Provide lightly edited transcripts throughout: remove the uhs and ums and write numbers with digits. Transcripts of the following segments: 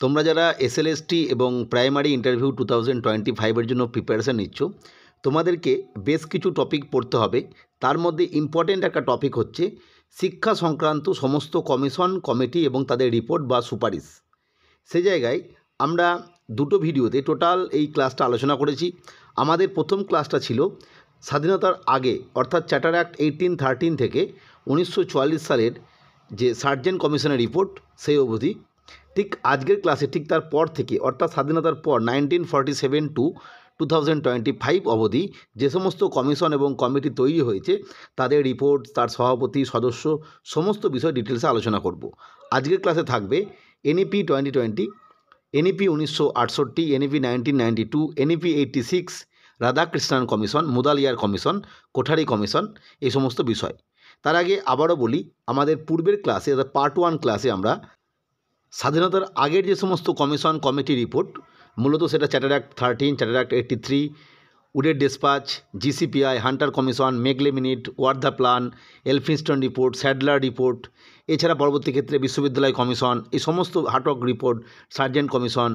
তোমরা যারা এসএলএসটি এবং প্রাইমারি ইন্টারভিউ 2025-এর জন্য প্রিপারেশান নিচ্ছ, তোমাদেরকে বেশ কিছু টপিক পড়তে হবে। তার মধ্যে ইম্পর্টেন্ট একটা টপিক হচ্ছে শিক্ষা সংক্রান্ত সমস্ত কমিশন, কমিটি এবং তাদের রিপোর্ট বা সুপারিশ। সে জায়গায় আমরা দুটো ভিডিওতে টোটাল এই ক্লাসটা আলোচনা করেছি। আমাদের প্রথম ক্লাসটা ছিল স্বাধীনতার আগে, অর্থাৎ চার্টার অ্যাক্ট 1813 থেকে 1944 সালের যে সার্জেন্ট কমিশনের রিপোর্ট সেই অবধি। ঠিক আজকের ক্লাসে ঠিক তার পর থেকে, অর্থাৎ স্বাধীনতার পর 1947 টু 2025 অবধি যে সমস্ত কমিশন এবং কমিটি তৈরি হয়েছে তাদের রিপোর্ট, তার সভাপতি, সদস্য, সমস্ত বিষয় ডিটেলসে আলোচনা করব। আজকের ক্লাসে থাকবে NEP 2020, NEP 1968, NEP 1992, NEP 86, Radhakrishnan commission, Mudaliar commission, Kothari commission, এই সমস্ত বিষয়। তার আগে আবারও বলি, আমাদের পূর্বের ক্লাসে অর্থাৎ পার্ট 1 ক্লাসে আমরা স্বাধীনতার আগের যে সমস্ত কমিশন, কমিটি রিপোর্ট, মূলত সেটা চার্টার অ্যাক্ট 13, চার্টার অ্যাক্ট 83, উডের dispatch, GCPI, Hunter commission, Macaulay minute, Wardha plan, Elphinstone report, Sadler report, এছাড়া পরবর্তী ক্ষেত্রে বিশ্ববিদ্যালয় কমিশন, এই সমস্ত হাটক রিপোর্ট, সার্জেন্ট কমিশন,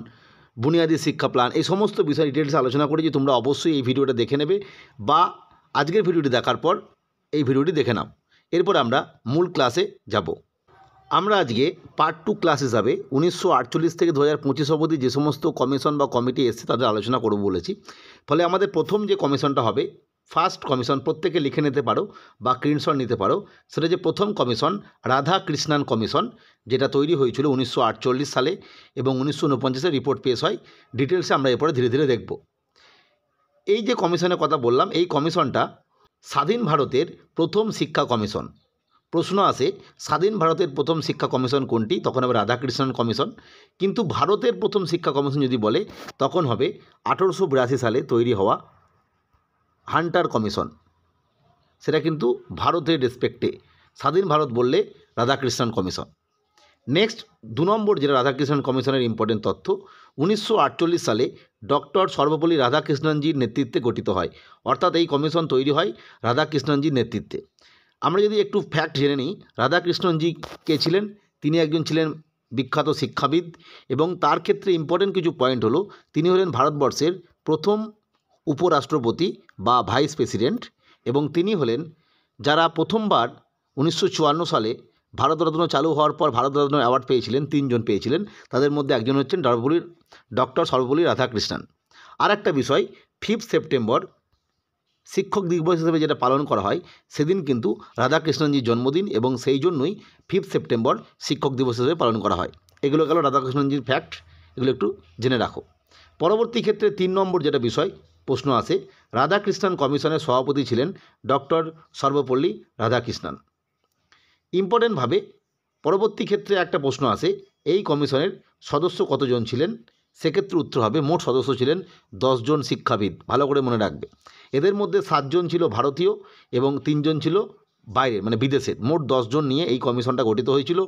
বুনিয়াদী শিক্ষা প্ল্যান, এই সমস্ত বিষয় ডিটেলস আলোচনা করেছি। তোমরা অবশ্যই এই ভিডিওটা দেখে নেবে বা আজকের ভিডিওটি দেখার পর এই ভিডিওটি দেখে নাও। এরপর আমরা মূল ক্লাসে যাব। আমরা আজকে পার্ট 2 ক্লাস হিসাবে 1948 থেকে 2025 অবধি যে সমস্ত কমিশন বা কমিটি এসছে তাদের আলোচনা করব বলেছি। ফলে আমাদের প্রথম যে কমিশনটা হবে, ফার্স্ট কমিশন, প্রত্যেকে লিখে নিতে পারো বা স্ক্রিনশট নিতে পারো। সেটা যে প্রথম কমিশন রাধাকৃষ্ণন কমিশন, যেটা তৈরি হয়েছিল 1948 সালে এবং 1949-এ রিপোর্ট পেশ হয়। ডিটেলসে আমরা এরপরে ধীরে ধীরে দেখব। এই যে কমিশনের কথা বললাম, এই কমিশনটা স্বাধীন ভারতের প্রথম শিক্ষা কমিশন। প্রশ্ন আসে স্বাধীন ভারতের প্রথম শিক্ষা কমিশন কোনটি, তখন হবে রাধাকৃষ্ণন কমিশন। কিন্তু ভারতের প্রথম শিক্ষা কমিশন যদি বলে তখন হবে 1882 সালে তৈরি হওয়া হান্টার কমিশন। সেটা কিন্তু ভারতের রেসপেক্টে, স্বাধীন ভারত বললে রাধাকৃষ্ণন কমিশন। নেক্সট 2 নম্বর যেটা রাধাকৃষ্ণন কমিশনের ইম্পর্টেন্ট তথ্য, 1948 সালে ডক্টর সর্বপল্লী রাধাকৃষ্ণনজির নেতৃত্বে গঠিত হয়। অর্থাৎ এই কমিশন তৈরি হয় রাধাকৃষ্ণনজির নেতৃত্বে। আমরা যদি একটু ফ্যাক্ট জেনে নিই, রাধাকৃষ্ণনজি কে ছিলেন? তিনি একজন ছিলেন বিখ্যাত শিক্ষাবিদ এবং তার ক্ষেত্রে ইম্পর্টেন্ট কিছু পয়েন্ট হলো, তিনি হলেন ভারতবর্ষের প্রথম উপরাষ্ট্রপতি বা ভাইস প্রেসিডেন্ট এবং তিনি হলেন যারা প্রথমবার 1954 সালে ভারতরত্ন চালু হওয়ার পর ভারতরত্ন অ্যাওয়ার্ড পেয়েছিলেন, 3 জন পেয়েছিলেন। তাদের মধ্যে একজন হচ্ছেন ডক্টর সর্বপল্লী রাধাকৃষ্ণন। আর একটা বিষয়, 5 সেপ্টেম্বর শিক্ষক দিবস হিসেবে যেটা পালন করা হয়, সেদিন কিন্তু রাধাকৃষ্ণনজির জন্মদিন এবং সেই জন্যই 5 সেপ্টেম্বর শিক্ষক দিবস হিসেবে পালন করা হয়। এগুলো গেল রাধাকৃষ্ণনজির ফ্যাক্ট, এগুলো একটু জেনে রাখো। পরবর্তী ক্ষেত্রে 3 নম্বর যেটা বিষয় প্রশ্ন আসে, রাধাকৃষ্ণন কমিশনের সভাপতি ছিলেন ডক্টর সর্বপল্লী রাধাকৃষ্ণন। ইম্পর্টেন্টভাবে পরবর্তী ক্ষেত্রে একটা প্রশ্ন আসে, এই কমিশনের সদস্য কতজন ছিলেন? সেক্ষেত্রে উত্তর হবে মোট সদস্য ছিলেন 10 জন শিক্ষাবিদ। ভালো করে মনে রাখবে, এদের মধ্যে 7 জন ছিল ভারতীয় এবং 3 জন ছিল বাইরের, মানে বিদেশের। মোট 10 জন নিয়ে এই কমিশনটা গঠিত হয়েছিল।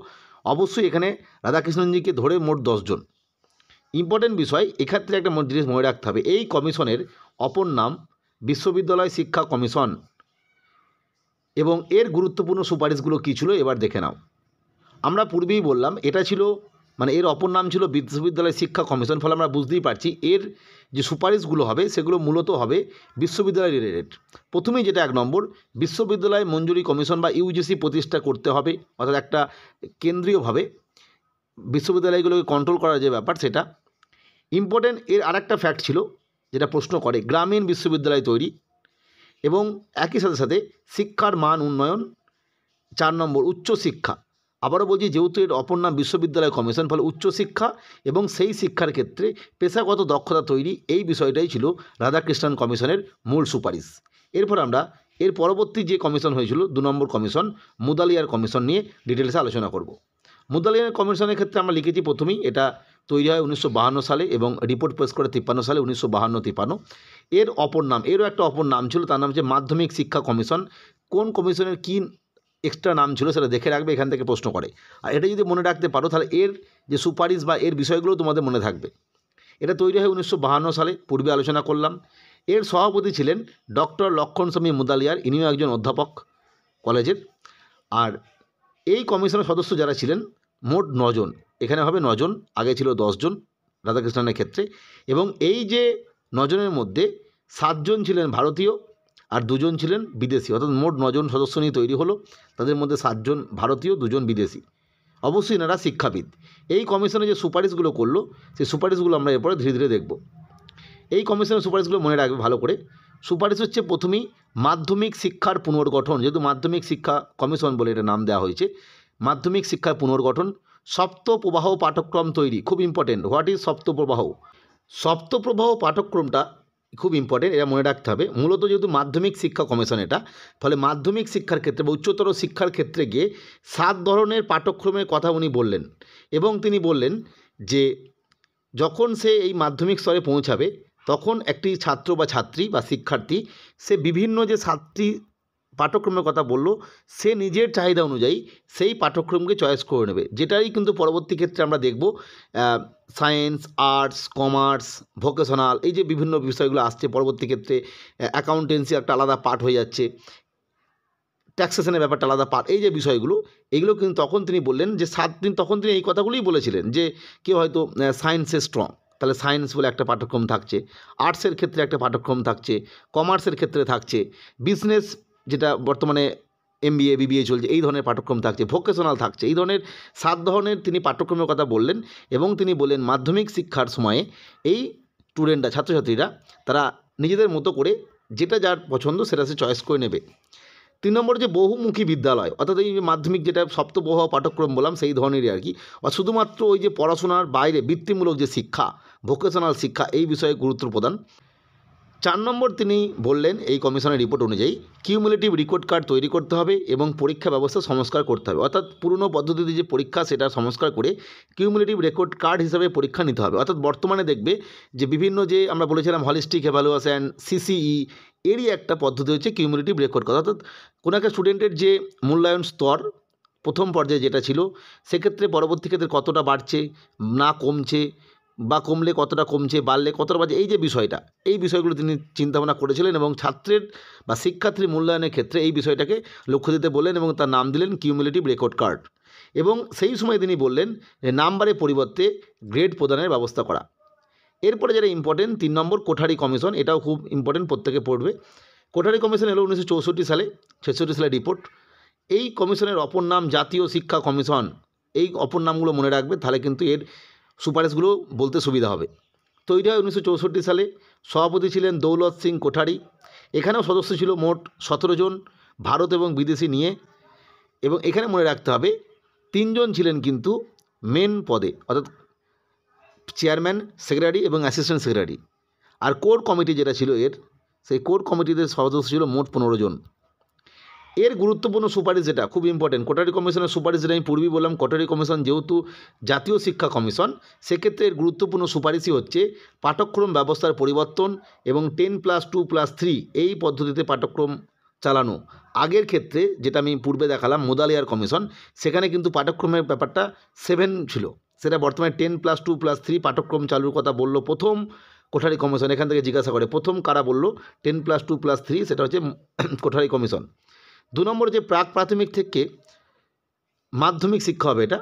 অবশ্যই এখানে রাধাকৃষ্ণনজিকে ধরে মোট 10 জন। ইম্পর্টেন্ট বিষয়, এক্ষেত্রে একটা জিনিস মনে রাখতে হবে, এই কমিশনের অপর নাম বিশ্ববিদ্যালয় শিক্ষা কমিশন এবং এর গুরুত্বপূর্ণ সুপারিশগুলো কী ছিল এবার দেখে নাও। আমরা পূর্বেই বললাম এটা ছিল, মানে এর অপর নাম ছিল বিশ্ববিদ্যালয় শিক্ষা কমিশন। ফলে আমরা বুঝতেই পারছি এর যে সুপারিশগুলো হবে সেগুলো মূলত হবে বিশ্ববিদ্যালয় রিলেটেড। প্রথমেই যেটা 1 নম্বর, বিশ্ববিদ্যালয় মঞ্জুরি কমিশন বা ইউজিসি প্রতিষ্ঠা করতে হবে, অর্থাৎ একটা কেন্দ্রীয়ভাবে বিশ্ববিদ্যালয়গুলোকে কন্ট্রোল করার যে ব্যাপার সেটা ইম্পর্টেন্ট। এর আরেকটা ফ্যাক্ট ছিল যেটা প্রশ্ন করে, গ্রামীণ বিশ্ববিদ্যালয় তৈরি এবং একই সাথে সাথে শিক্ষার মান উন্নয়ন। 4 নম্বর উচ্চশিক্ষা। আবারও বলছি, যেহেতু এর অপর নাম বিশ্ববিদ্যালয় কমিশন, ফলে উচ্চশিক্ষা এবং সেই শিক্ষার ক্ষেত্রে পেশাগত দক্ষতা তৈরি, এই বিষয়টাই ছিল রাধাকৃষ্ণন কমিশনের মূল সুপারিশ। এরপর আমরা এর পরবর্তী যে কমিশন হয়েছিল 2 নম্বর কমিশন মুদালিয়ার কমিশন নিয়ে ডিটেলসে আলোচনা করব। মুদালিয়ার কমিশনের ক্ষেত্রে আমরা লিখেছি প্রথমেই এটা তৈরি হয় 1952 সালে এবং রিপোর্ট পেশ করে 53 সালে, 1952-53। এর অপর নাম, এরও একটা অপর নাম ছিল, তার নাম হচ্ছে মাধ্যমিক শিক্ষা কমিশন। কোন কমিশনের কী এক্সট্রা নাম ছিল সেটা দেখে রাখবে, এখান থেকে প্রশ্ন করে। আর এটা যদি মনে রাখতে পারো তাহলে এর যে সুপারিশ বা এর বিষয়গুলো তোমাদের মনে থাকবে। এটা তৈরি হয় 1952 সালে, পূর্বে আলোচনা করলাম। এর সভাপতি ছিলেন ডক্টর লক্ষণ স্বামী মুদালিয়ার, ইনিও একজন অধ্যাপক কলেজের। আর এই কমিশনের সদস্য যারা ছিলেন মোট 9 জন। এখানে হবে 9 জন, আগে ছিল 10 জন রাধাকৃষ্ণনের ক্ষেত্রে। এবং এই যে 9 জনের মধ্যে 7 জন ছিলেন ভারতীয় আর 2 জন ছিলেন বিদেশি, অর্থাৎ মোট 9 জন সদস্য নিয়ে তৈরি হলো। তাদের মধ্যে 7 জন ভারতীয়, 2 জন বিদেশি। অবশ্যই এনারা শিক্ষাবিদ। এই কমিশনে যে সুপারিশগুলো করলো সেই সুপারিশগুলো আমরা এরপরে ধীরে ধীরে দেখব। এই কমিশনের সুপারিশগুলো মনে রাখবে ভালো করে। সুপারিশ হচ্ছে প্রথমেই মাধ্যমিক শিক্ষার পুনর্গঠন, যেহেতু মাধ্যমিক শিক্ষা কমিশন বলে এটা নাম দেওয়া হয়েছে। মাধ্যমিক শিক্ষার পুনর্গঠন, সপ্তপ্রবাহ পাঠ্যক্রম তৈরি, খুব ইম্পর্টেন্ট। হোয়াট ইজ সপ্তপ্রবাহ? সপ্তপ্রবাহ পাঠ্যক্রমটা খুব ইম্পর্টেন্ট, এটা মনে রাখতে হবে। মূলত যেহেতু মাধ্যমিক শিক্ষা কমিশন এটা, ফলে মাধ্যমিক শিক্ষার ক্ষেত্রে বা উচ্চতর শিক্ষার ক্ষেত্রে গিয়ে 7 ধরনের পাঠ্যক্রমের কথা উনি বললেন। এবং তিনি বললেন যে যখন সে এই মাধ্যমিক স্তরে পৌঁছাবে তখন একটি ছাত্র বা ছাত্রী বা শিক্ষার্থী সে বিভিন্ন যে 7টি পাঠ্যক্রমের কথা বলল সে নিজের চাহিদা অনুযায়ী সেই পাঠ্যক্রমকে চয়েস করে নেবে, যেটাই কিন্তু পরবর্তী ক্ষেত্রে আমরা দেখব সায়েন্স, আর্টস, কমার্স, ভোকেশনাল, এই যে বিভিন্ন বিষয়গুলো আসছে পরবর্তী ক্ষেত্রে। অ্যাকাউন্টেন্সি একটা আলাদা পার্ট হয়ে যাচ্ছে, ট্যাক্সেশনের ব্যাপারটা আলাদা পার্ট, এই যে বিষয়গুলো এগুলো কিন্তু তখন তিনি বললেন যে 7 দিন তখন তিনি এই কথাগুলোই বলেছিলেন যে কেউ হয়তো সায়েন্সে স্ট্রং, তাহলে সায়েন্স বলে একটা পাঠ্যক্রম থাকছে, আর্টসের ক্ষেত্রে একটা পাঠ্যক্রম থাকছে, কমার্সের ক্ষেত্রে থাকছে, বিজনেস যেটা বর্তমানে MBA BBA চলছে এই ধরনের পাঠ্যক্রম থাকছে, ভোকেশনাল থাকছে, এই ধরনের 7 ধরনের তিনি পাঠ্যক্রমের কথা বললেন। এবং তিনি বললেন মাধ্যমিক শিক্ষার সময়ে এই স্টুডেন্টরা, ছাত্রছাত্রীরা তারা নিজেদের মতো করে যেটা যার পছন্দ সেটা সে চয়েস করে নেবে। 3 নম্বর যে বহুমুখী বিদ্যালয়, অর্থাৎ এই মাধ্যমিক যেটা সপ্তপ্রবাহ পাঠ্যক্রম বললাম সেই ধরনেরই আর কি, আর শুধুমাত্র ওই যে পড়াশোনার বাইরে বৃত্তিমূলক যে শিক্ষা, ভোকেশনাল শিক্ষা, এই বিষয়ে গুরুত্ব প্রদান। 4 নম্বর তিনি বললেন এই কমিশনের রিপোর্ট অনুযায়ী কিউমুলেটিভ রেকর্ড কার্ড তৈরি করতে হবে এবং পরীক্ষা ব্যবস্থা সংস্কার করতে হবে, অর্থাৎ পুরনো পদ্ধতিতে যে পরীক্ষা সেটা সংস্কার করে কিউমুলেটিভ রেকর্ড কার্ড হিসাবে পরীক্ষা নিতে হবে। অর্থাৎ বর্তমানে দেখবে যে বিভিন্ন যে আমরা বলেছিলাম হলিস্টিক এভ্যালুয়েশন, CCE, এরই একটা পদ্ধতি হচ্ছে কিউমুলেটিভ রেকর্ড কার্ড। অর্থাৎ কোনো একটা স্টুডেন্টের যে মূল্যায়ন স্তর প্রথম পর্যায়ে যেটা ছিল সেক্ষেত্রে পরবর্তী ক্ষেত্রে কতটা বাড়ছে না কমছে, বা কমলে কতটা কমছে, বাড়লে কতটা বাড়ছে, এই যে বিষয়টা, এই বিষয়গুলো তিনি চিন্তাভাবনা করেছিলেন এবং ছাত্রের বা শিক্ষার্থীর মূল্যায়নের ক্ষেত্রে এই বিষয়টাকে লক্ষ্য দিতে বললেন এবং তার নাম দিলেন কিউমুলেটিভ রেকর্ড কার্ড। এবং সেই সময় তিনি বললেন যে নাম্বারের পরিবর্তে গ্রেড প্রদানের ব্যবস্থা করা। এরপরে যেটা ইম্পর্টেন্ট 3 নম্বর কোঠারি কমিশন, এটাও খুব ইম্পর্টেন্ট, প্রত্যেকে পড়বে। কোঠারি কমিশন এলো 1964 সালে, 66 সালে রিপোর্ট। এই কমিশনের অপর নাম জাতীয় শিক্ষা কমিশন। এই অপর নামগুলো মনে রাখবে, তাহলে কিন্তু এর সুপারিশগুলো বলতে সুবিধা হবে। তৈরি হয় 1964 সালে, সভাপতি ছিলেন দৌলত সিং কোঠারি। এখানেও সদস্য ছিল মোট 17 জন, ভারত এবং বিদেশি নিয়ে। এবং এখানে মনে রাখতে হবে 3 জন ছিলেন কিন্তু মেন পদে, অর্থাৎ চেয়ারম্যান, সেক্রেটারি এবং অ্যাসিস্ট্যান্ট সেক্রেটারি। আর কোর কমিটি যেটা ছিল এর, সেই কোর কমিটিতে সদস্য ছিল মোট 15 জন। এর গুরুত্বপূর্ণ সুপারিশ যেটা খুব ইম্পর্টেন্ট, কোঠারি কমিশনের সুপারিশ যেটা আমি পূর্বেই বললাম, কোঠারি কমিশন যেহেতু জাতীয় শিক্ষা কমিশন সেক্ষেত্রে এর গুরুত্বপূর্ণ সুপারিশই হচ্ছে পাঠ্যক্রম ব্যবস্থার পরিবর্তন এবং 10+2+3 এই পদ্ধতিতে পাঠ্যক্রম চালানো। আগের ক্ষেত্রে যেটা আমি পূর্বে দেখালাম মুদালিয়ার কমিশন, সেখানে কিন্তু পাঠ্যক্রমের ব্যাপারটা 7 ছিল, সেটা বর্তমানে 10+2+3 পাঠ্যক্রম চালুর কথা বলল প্রথম কোঠারি কমিশন। এখান থেকে জিজ্ঞাসা করে প্রথম কারা বলল 10+2+3, সেটা হচ্ছে কোঠারি কমিশন। 2 নম্বর যে প্রাক প্রাথমিক থেকে মাধ্যমিক শিক্ষা হবে, এটা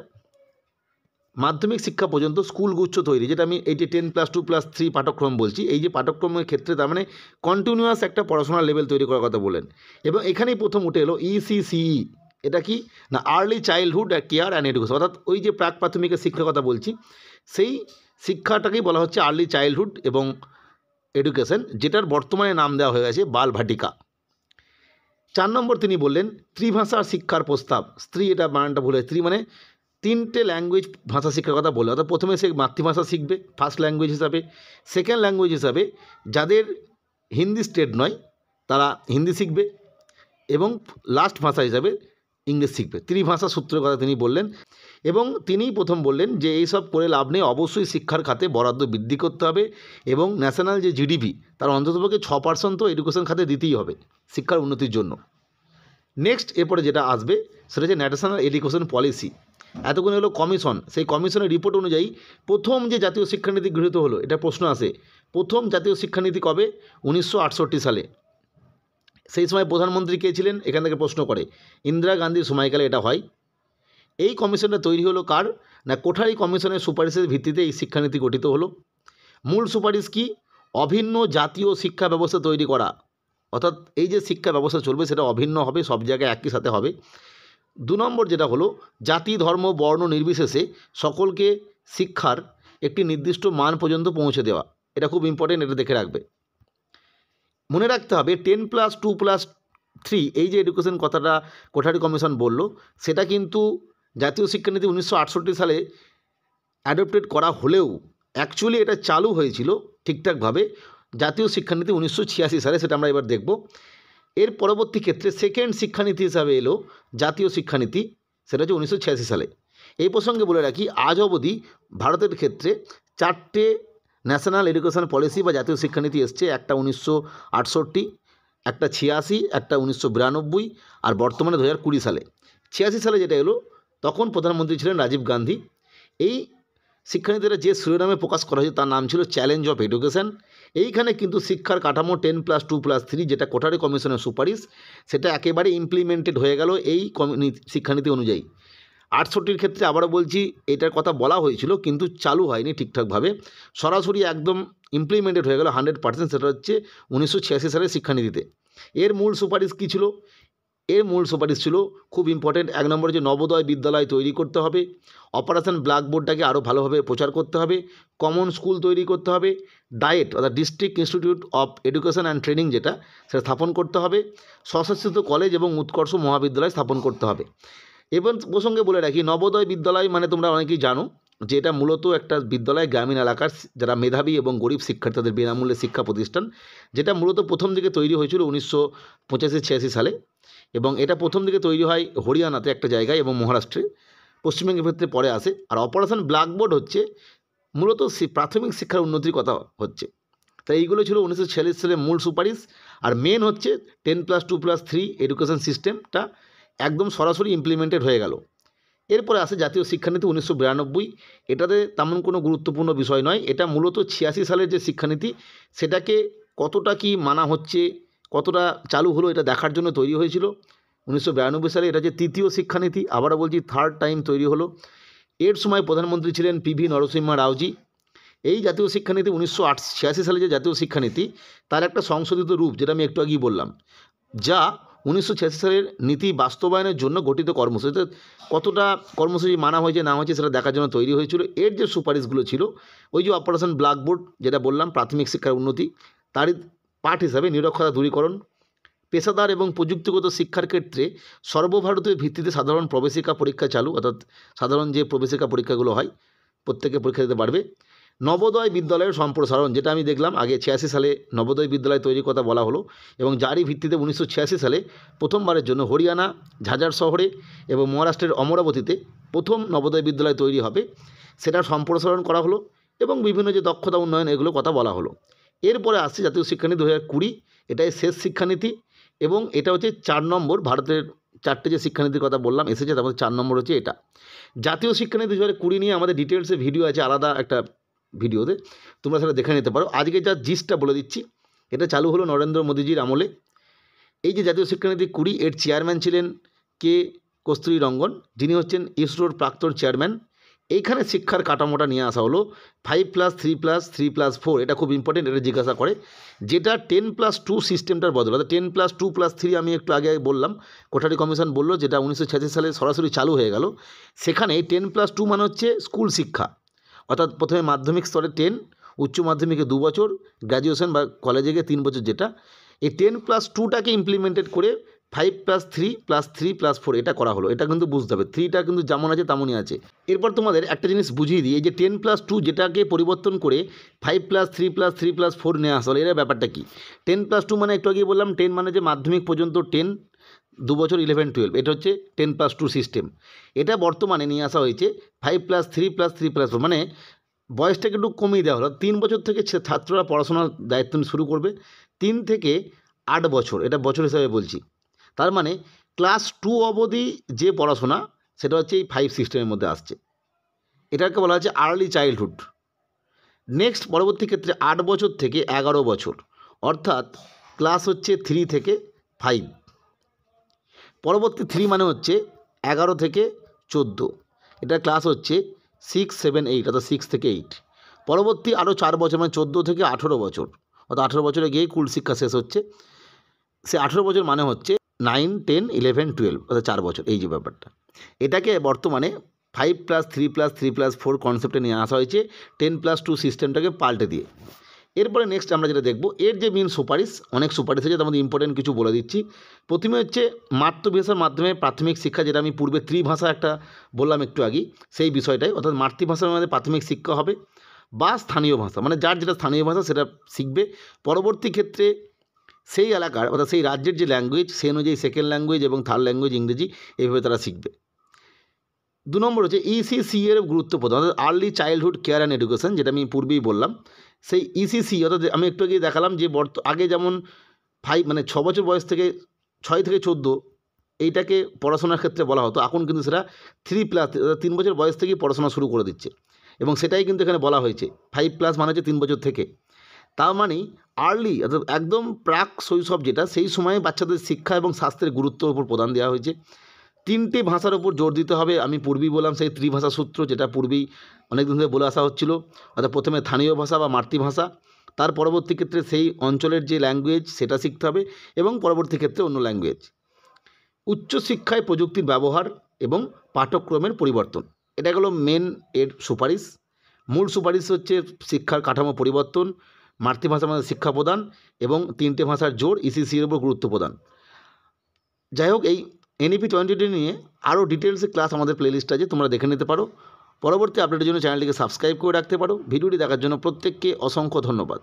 মাধ্যমিক শিক্ষা পর্যন্ত স্কুল গুচ্ছ তৈরি, যেটা আমি এই যে 10+2+3 পাঠ্যক্রম বলছি, এই যে পাঠ্যক্রমের ক্ষেত্রে তার মানে কন্টিনিউয়াস একটা পড়াশোনার লেভেল তৈরি করার কথা বলেন। এবং এখানেই প্রথম উঠে এলো ECCE, এটা কি না early childhood care and education, অর্থাৎ ওই যে প্রাক প্রাথমিকের শিক্ষার কথা বলছি সেই শিক্ষাটাকেই বলা হচ্ছে আর্লি চাইল্ডহুড এবং এডুকেশন, যেটার বর্তমানে নাম দেওয়া হয়ে গেছে বাল ভাটিকা। 4 নম্বর তিনি বললেন ত্রিভাষা শিক্ষার প্রস্তাব। স্ত্রী, এটা বানানটা ভুলে, স্ত্রী মানে 3টে ল্যাঙ্গুয়েজ ভাষা শিক্ষার কথা বলে, অর্থাৎ প্রথমে সে মাতৃভাষা শিখবে ফার্স্ট ল্যাঙ্গুয়েজ হিসাবে, সেকেন্ড ল্যাঙ্গুয়েজ হিসাবে যাদের হিন্দি স্টেট নয় তারা হিন্দি শিখবে এবং লাস্ট ভাষা হিসাবে ইংলিশ শিখবে। ত্রিভাষা সূত্রের কথা তিনি বললেন। এবং তিনিই প্রথম বললেন যে এইসব করে লাভ নেই, অবশ্যই শিক্ষার খাতে বরাদ্দ বৃদ্ধি করতে হবে এবং ন্যাশনাল যে GDP তার অন্ততপক্ষে 6% তো এডুকেশন খাতে দিতেই হবে শিক্ষার উন্নতির জন্য। নেক্সট এরপরে যেটা আসবে সেটা হচ্ছে ন্যাশনাল এডুকেশন পলিসি। এতক্ষণ হলো কমিশন, সেই কমিশনের রিপোর্ট অনুযায়ী প্রথম যে জাতীয় শিক্ষানীতি গৃহীত হলো, এটা প্রশ্ন আসে প্রথম জাতীয় শিক্ষানীতি কবে, 1968 সালে। সেই সময় প্রধানমন্ত্রী কে ছিলেন, এখান থেকে প্রশ্ন করে ইন্দিরা গান্ধীর সময়কালে এটা হয়। এই কমিশনটা তৈরি হলো কার না কোঠারি কমিশনের সুপারিশের ভিত্তিতে এই শিক্ষানীতি গঠিত হলো? মূল সুপারিশ কি? অভিন্ন জাতীয় শিক্ষা ব্যবস্থা তৈরি করা, অর্থাৎ এই যে শিক্ষা ব্যবস্থা চলবে সেটা অভিন্ন হবে, সব জায়গায় একই সাথে হবে। 2 নম্বর যেটা হলো জাতি ধর্ম বর্ণ নির্বিশেষে সকলকে শিক্ষার একটি নির্দিষ্ট মান পর্যন্ত পৌঁছে দেওয়া। এটা খুব ইম্পর্টেন্ট, এটা দেখে রাখবে। মনে রাখতে হবে 10+2+3 এই যে এডুকেশন কথাটা কোঠারি কমিশন বলল, সেটা কিন্তু জাতীয় শিক্ষানীতি 1968 সালে অ্যাডপ্টেড করা হলেও অ্যাকচুয়ালি এটা চালু হয়েছিল ঠিকঠাকভাবে জাতীয় শিক্ষানীতি 1986 সালে, সেটা আমরা এবার দেখব। এর পরবর্তী ক্ষেত্রে সেকেন্ড শিক্ষানীতি হিসাবে এলো জাতীয় শিক্ষানীতি, সেটা হচ্ছে 1986 সালে। এই প্রসঙ্গে বলে রাখি, আজ অবধি ভারতের ক্ষেত্রে 4টে ন্যাশনাল এডুকেশন পলিসি বা জাতীয় শিক্ষানীতি এসছে। একটা 1968, একটা 86, একটা 1992 আর বর্তমানে 2020 সালে। 86 সালে যেটা এলো তখন প্রধানমন্ত্রী ছিলেন রাজীব গান্ধী। এই শিক্ষানীতিটা যে শিরোনামে প্রকাশ করা হয়েছে তার নাম ছিল চ্যালেঞ্জ অফ এডুকেশন। এইখানে কিন্তু শিক্ষার কাঠামো 10+2+3 যেটা কোঠারি কমিশনের সুপারিশ, সেটা একেবারে ইমপ্লিমেন্টেড হয়ে গেল এই শিক্ষানীতি অনুযায়ী। 68 ক্ষেত্রে আবারও বলছি এটার কথা বলা হয়েছিল কিন্তু চালু হয়নি ঠিকঠাকভাবে, সরাসরি একদম ইমপ্লিমেন্টেড হয়ে গেল 100%, সেটা হচ্ছে 1986 সালের শিক্ষানীতিতে। এর মূল সুপারিশ কী ছিল? এর মূল সুপারিশ ছিল খুব ইম্পর্টেন্ট, 1 নম্বরে যে নবোদয় বিদ্যালয় তৈরি করতে হবে, অপারেশন ব্ল্যাকবোর্ডটাকে আরও ভালোভাবে প্রচার করতে হবে, কমন স্কুল তৈরি করতে হবে, ডায়েট অর্থাৎ district institute of education and training যেটা সেটা স্থাপন করতে হবে, স্বশাসিত কলেজ এবং উৎকর্ষ মহাবিদ্যালয় স্থাপন করতে হবে। এবং প্রসঙ্গে বলে রাখি, নবোদয় বিদ্যালয় মানে তোমরা অনেকেই জানো যে এটা মূলত একটা বিদ্যালয় গ্রামীণ এলাকার যারা মেধাবী এবং গরিব শিক্ষার্থীদের বিনামূল্যে শিক্ষা প্রতিষ্ঠান, যেটা মূলত প্রথম দিকে তৈরি হয়েছিল 1985-86 সালে, এবং এটা প্রথম দিকে তৈরি হয় হরিয়ানাতে একটা জায়গায় এবং মহারাষ্ট্রে, পশ্চিমবঙ্গের ক্ষেত্রে পরে আসে। আর অপারেশন ব্ল্যাকবোর্ড হচ্ছে মূলত প্রাথমিক শিক্ষার উন্নতির কথা হচ্ছে। তাই এইগুলো ছিল 1946 সালের মূল সুপারিশ। আর মেন হচ্ছে 10+2+3 এডুকেশন সিস্টেমটা একদম সরাসরি ইমপ্লিমেন্টেড হয়ে গেল। এরপরে আসে জাতীয় শিক্ষানীতি 1992। এটাতে তেমন কোনো গুরুত্বপূর্ণ বিষয় নয়, এটা মূলত 86 সালের যে শিক্ষানীতি সেটাকে কতটা কি মানা হচ্ছে, কতটা চালু হলো এটা দেখার জন্য তৈরি হয়েছিল। 1992 সালে এটা যে তৃতীয় শিক্ষানীতি, আবারও বলছি থার্ড টাইম তৈরি হলো। এর সময় প্রধানমন্ত্রী ছিলেন পিভি নরসিম্হা রাওজি। এই জাতীয় শিক্ষানীতি 1986 সালে যে জাতীয় শিক্ষানীতি তার একটা সংশোধিত রূপ, যেটা আমি একটু আগেই বললাম, যা 1986 সালের নীতি বাস্তবায়নের জন্য গঠিত কর্মসূচি। কতটা কর্মসূচি মানা হয়েছে না হয়েছে সেটা দেখার জন্য তৈরি হয়েছিল। এর যে সুপারিশগুলো ছিল, ওই যে অপারেশন ব্ল্যাকবোর্ড যেটা বললাম প্রাথমিক শিক্ষার উন্নতি, তারই পার্ট হিসাবে নিরক্ষরতা দূরীকরণ, পেশাদার এবং প্রযুক্তিগত শিক্ষার ক্ষেত্রে সর্বভারতীয় ভিত্তিতে সাধারণ প্রবেশিকা পরীক্ষা চালু, অর্থাৎ সাধারণ যে প্রবেশিকা পরীক্ষাগুলো হয় প্রত্যেকে পরীক্ষা দিতে পারবে। নবোদয় বিদ্যালয়ের সম্প্রসারণ, যেটা আমি দেখলাম আগে 86 সালে নবোদয় বিদ্যালয় তৈরির কথা বলা হলো, এবং যারই ভিত্তিতে 1986 সালে প্রথমবারের জন্য হরিয়ানা ঝাঁঝার শহরে এবং মহারাষ্ট্রের অমরাবতীতে প্রথম নবোদয় বিদ্যালয় তৈরি হবে, সেটা সম্প্রসারণ করা হলো এবং বিভিন্ন যে দক্ষতা উন্নয়ন এগুলো কথা বলা হলো। এরপরে আসছে জাতীয় শিক্ষানীতি 2020, এটাই শেষ শিক্ষানীতি এবং এটা হচ্ছে 4 নম্বর। ভারতের 4টে যে শিক্ষানীতির কথা বললাম এসেছে, তার মধ্যে 4 নম্বর হচ্ছে এটা। জাতীয় শিক্ষানীতি 2020 নিয়ে আমাদের ডিটেলসে ভিডিও আছে আলাদা একটা ভিডিওতে, তোমরা সেটা দেখে নিতে পারো। আজকে যা জিস্টটা বলে দিচ্ছি, এটা চালু হলো নরেন্দ্র মোদীজির আমলে। এই যে জাতীয় শিক্ষানীতি 20, এর চেয়ারম্যান ছিলেন কে কস্তুরী রঙ্গন, যিনি হচ্ছেন ইসরোর প্রাক্তন চেয়ারম্যান। এইখানে শিক্ষার কাঠামোটা নিয়ে আসা হলো 5+3+3+4, এটা খুব ইম্পর্টেন্ট, এটা জিজ্ঞাসা করে, যেটা 10+2 সিস্টেমটার বদলে, অর্থাৎ 10+2+3 আমি একটু আগে বললাম কোঠারি কমিশন বললো, যেটা 1986 সালে সরাসরি চালু হয়ে গেল। সেখানে 10+2 মানে হচ্ছে স্কুল শিক্ষা, অর্থাৎ প্রথমে মাধ্যমিক স্তরে 10, উচ্চ মাধ্যমিকে 2 বছর, গ্র্যাজুয়েশন বা কলেজে গিয়ে 3 বছর, যেটা এই 10+2টাকে ইমপ্লিমেন্টেড করে 5+3+3+4 এটা করা হলো। এটা কিন্তু বুঝতে হবে, 3টা কিন্তু যেমন আছে তেমনই আছে। এরপর তোমাদের একটা জিনিস বুঝিয়ে দিই, এই যে 10+2 যেটাকে পরিবর্তন করে 5+3+3+4 নিয়ে আসা হলো, এর ব্যাপারটা কি? 10+2 মানে একটু আগেই বললাম 10 মানে যে মাধ্যমিক পর্যন্ত 10, 2 বছর 11-12, এটা হচ্ছে 10+2 সিস্টেম। এটা বর্তমানে নিয়ে আসা হয়েছে 5+3+3+4, মানে বয়সটাকে একটু কমিয়ে দেওয়া হলো। 3 বছর থেকে ছাত্ররা পড়াশোনার দায়িত্ব শুরু করবে, 3 থেকে 8 বছর, এটা বছর হিসাবে বলছি। তার মানে ক্লাস 2 অবধি যে পড়াশোনা সেটা হচ্ছে এই 5 সিস্টেমের মধ্যে আসছে। এটাকে বলা হচ্ছে আর্লি চাইল্ডহুড। নেক্সট পরবর্তী ক্ষেত্রে 8 বছর থেকে 11 বছর, অর্থাৎ ক্লাস হচ্ছে 3 থেকে 5। পরবর্তী 3 মানে হচ্ছে 11 থেকে 14, এটা ক্লাস হচ্ছে 6, 7, 8 অর্থাৎ 6 থেকে 8। পরবর্তী আরও 4 বছর মানে 14 থেকে 18 বছর অর্থাৎ 18 বছরে গিয়েই কুল শিক্ষা শেষ হচ্ছে। সে 18 বছর মানে হচ্ছে 9, 10, 11, 12 অর্থাৎ 4 বছর, এই যে ব্যাপারটা। এটাকে বর্তমানে 5+3+3+4 কনসেপ্টে নিয়ে আসা হয়েছে 10+2 সিস্টেমটাকে পাল্টে দিয়ে। এরপরে নেক্সট আমরা যেটা দেখব, এর যে মেন সুপারিশ, অনেক সুপারিশ আছে, তার মধ্যে ইম্পর্টেন্ট কিছু বলে দিচ্ছি। প্রথমে হচ্ছে মাতৃভাষার মাধ্যমে প্রাথমিক শিক্ষা, যেটা আমি পূর্বে ত্রিভাষা একটা বললাম একটু আগেই, সেই বিষয়টাই, অর্থাৎ মাতৃভাষার মধ্যে প্রাথমিক শিক্ষা হবে বা স্থানীয় ভাষা, মানে যার যেটা স্থানীয় ভাষা সেটা শিখবে। পরবর্তী ক্ষেত্রে সেই এলাকার অর্থাৎ সেই রাজ্যের যে ল্যাঙ্গুয়েজ, সেই অনুযায়ী সেকেন্ড ল্যাঙ্গুয়েজ এবং থার্ড ল্যাঙ্গুয়েজ ইংরেজি, এইভাবে তারা শিখবে। 2 নম্বর হচ্ছে ইসিসি এর গুরুত্ব প্রদান, অর্থাৎ early childhood care and education, যেটা আমি পূর্বেই বললাম। সেই ইসিসি অর্থাৎ আমি একটু আগেই দেখালাম যে আগে যেমন 5 মানে 6 বছর বয়স থেকে 6 থেকে 14 এইটাকে পড়াশোনার ক্ষেত্রে বলা হতো, এখন কিন্তু সেটা 3+, অর্থাৎ 3 বছর বয়স থেকেই পড়াশোনা শুরু করে দিচ্ছে, এবং সেটাই কিন্তু এখানে বলা হয়েছে। 5+ মানে হচ্ছে 3 বছর থেকে। তার মানে আর্লি অর্থাৎ একদম প্রাক শৈশব যেটা, সেই সময়ে বাচ্চাদের শিক্ষা এবং স্বাস্থ্যের গুরুত্বের উপর প্রদান দেওয়া হয়েছে। 3টে ভাষার উপর জোর দিতে হবে, আমি পূর্বেই বললাম সেই ত্রিভাষা সূত্র, যেটা পূর্বেই অনেকদিন ধরে বলে আসা হচ্ছিল, অর্থাৎ প্রথমে স্থানীয় ভাষা বা মাতৃভাষা, তার পরবর্তী ক্ষেত্রে সেই অঞ্চলের যে ল্যাঙ্গুয়েজ সেটা শিখতে হবে, এবং পরবর্তী ক্ষেত্রে অন্য ল্যাঙ্গুয়েজ। উচ্চশিক্ষায় প্রযুক্তির ব্যবহার এবং পাঠ্যক্রমের পরিবর্তন, এটা হলো মেন এর সুপারিশ। মূল সুপারিশ হচ্ছে শিক্ষার কাঠামো পরিবর্তন, মাতৃভাষার মধ্যে শিক্ষা প্রদান এবং 3টে ভাষার জোর, ইসিসির উপর গুরুত্ব প্রদান। যাই হোক, এই এনইপি 2020 নিয়ে আরও ডিটেলসে ক্লাস আমাদের প্লেলিস্ট আছে, তোমরা দেখে নিতে পারো। পরবর্তী আপডেটের জন্য চ্যানেলটিকে সাবস্ক্রাইব করে রাখতে পারো। ভিডিওটি দেখার জন্য প্রত্যেককে অসংখ্য ধন্যবাদ।